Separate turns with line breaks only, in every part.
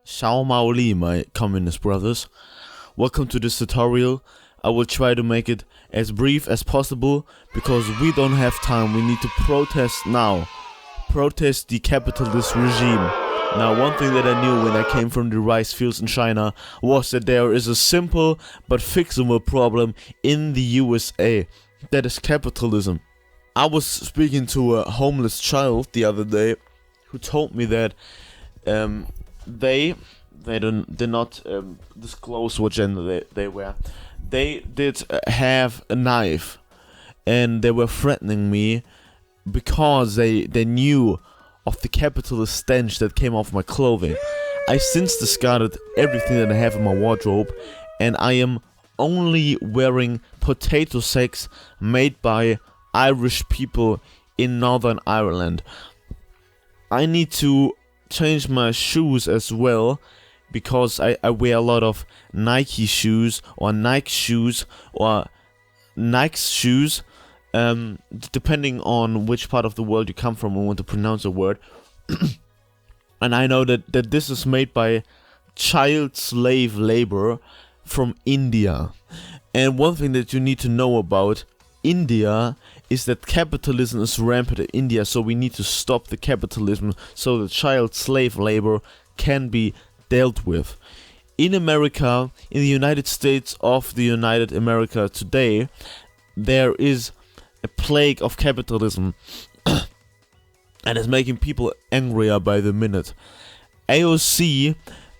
Xiao Mao Li, my communist brothers. Welcome to this tutorial. I will try to make it as brief as possible because we don't have time. We need to protest now. Protest the capitalist regime. Now, one thing that I knew when I came from the rice fields in China was that there is a simple but fixable problem in the USA. That is capitalism. I was speaking to a homeless child the other day who told me that they did not disclose what gender they were. They did have a knife, and they were threatening me because they knew of the capitalist stench that came off my clothing. I since discarded everything that I have in my wardrobe, and I am only wearing potato sacks made by Irish people in Northern Ireland. I need to change my shoes as well because I wear a lot of Nike shoes or Nike shoes or Nike shoes, depending on which part of the world you come from and want to pronounce a word. And I know that this is made by child slave labor from India. And one thing that you need to know about India is that capitalism is rampant in India, so we need to stop the capitalism so that child slave labor can be dealt with. In America, in the United States of the United America today, there is a plague of capitalism and it's making people angrier by the minute. AOC,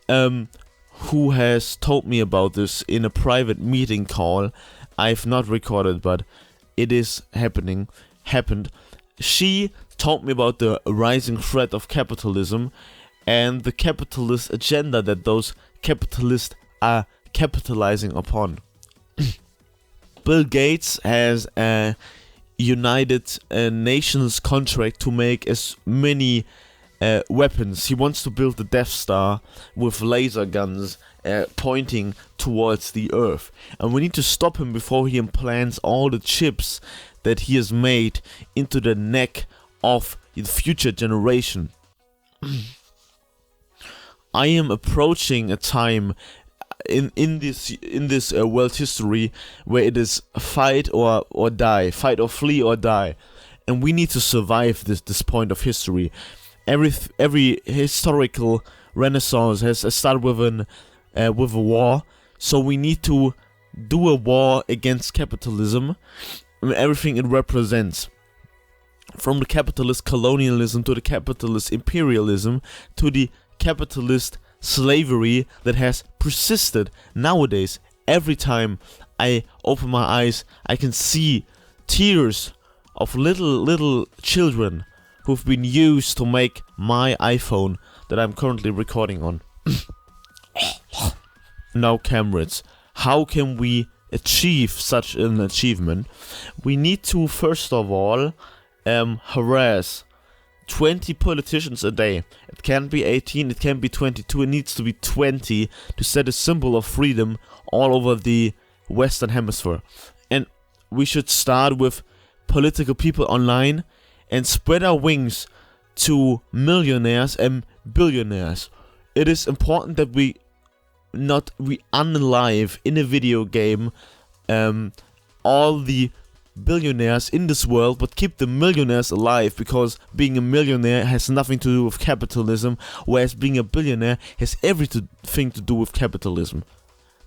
who has told me about this in a private meeting call, I've not recorded, but it is happened. She told me about the rising threat of capitalism and the capitalist agenda that those capitalists are capitalizing upon. Bill Gates has a United Nations contract to make as many weapons. He wants to build the Death Star with laser guns pointing towards the Earth. And we need to stop him before he implants all the chips that he has made into the neck of the future generation. I am approaching a time in this world history where it is fight or die, fight or flee or die, and we need to survive this point of history. Every historical renaissance has started with a war, so we need to do a war against capitalism and everything it represents. From the capitalist colonialism to the capitalist imperialism to the capitalist slavery that has persisted nowadays. Every time I open my eyes, I can see tears of little children who've been used to make my iPhone that I'm currently recording on. Now, comrades, how can we achieve such an achievement? We need to first of all harass 20 politicians a day. It can be 18, it can be 22, it needs to be 20 to set a symbol of freedom all over the Western Hemisphere. And we should start with political people online and spread our wings to millionaires and billionaires. It is important that we unalive in a video game all the billionaires in this world, but keep the millionaires alive, because being a millionaire has nothing to do with capitalism, whereas being a billionaire has everything to do with capitalism.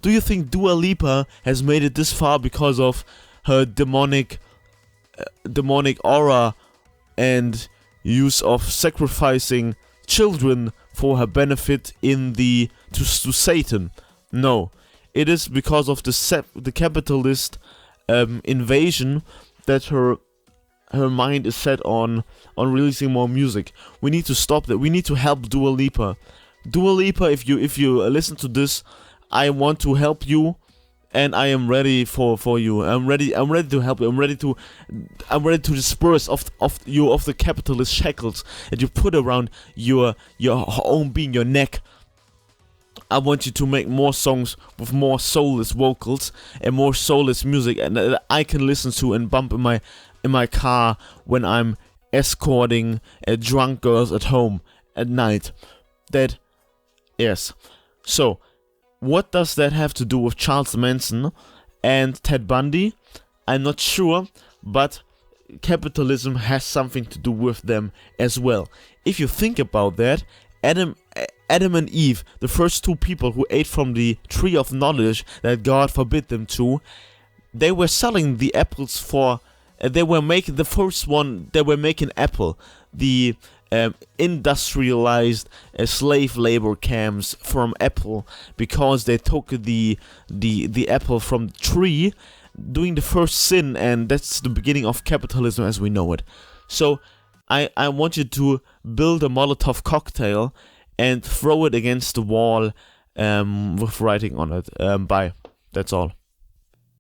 Do you think Dua Lipa has made it this far because of her demonic aura and use of sacrificing children for her benefit to Satan? No, it is because of the capitalist invasion that her mind is set on releasing more music. We need to stop that. We need to help Dua Lipa. Dua Lipa, if you listen to this, I want to help you, and I am ready for you. I'm ready to help you. I'm ready to disperse of the capitalist shackles that you put around your own being, your neck. I want you to make more songs with more soulless vocals and more soulless music, and that I can listen to and bump in my car when I'm escorting drunk girls at home at night. That Yes. So, what does that have to do with Charles Manson and Ted Bundy? I'm not sure, but capitalism has something to do with them as well. If you think about that, Adam and Eve, the first two people who ate from the tree of knowledge that God forbid them to, they were selling the apples for. They were making the first one. They were making Apple, the industrialized slave labor camps from Apple, because they took the apple from the tree, doing the first sin, and that's the beginning of capitalism as we know it. So I want you to build a Molotov cocktail and throw it against the wall with writing on it. Bye. That's all.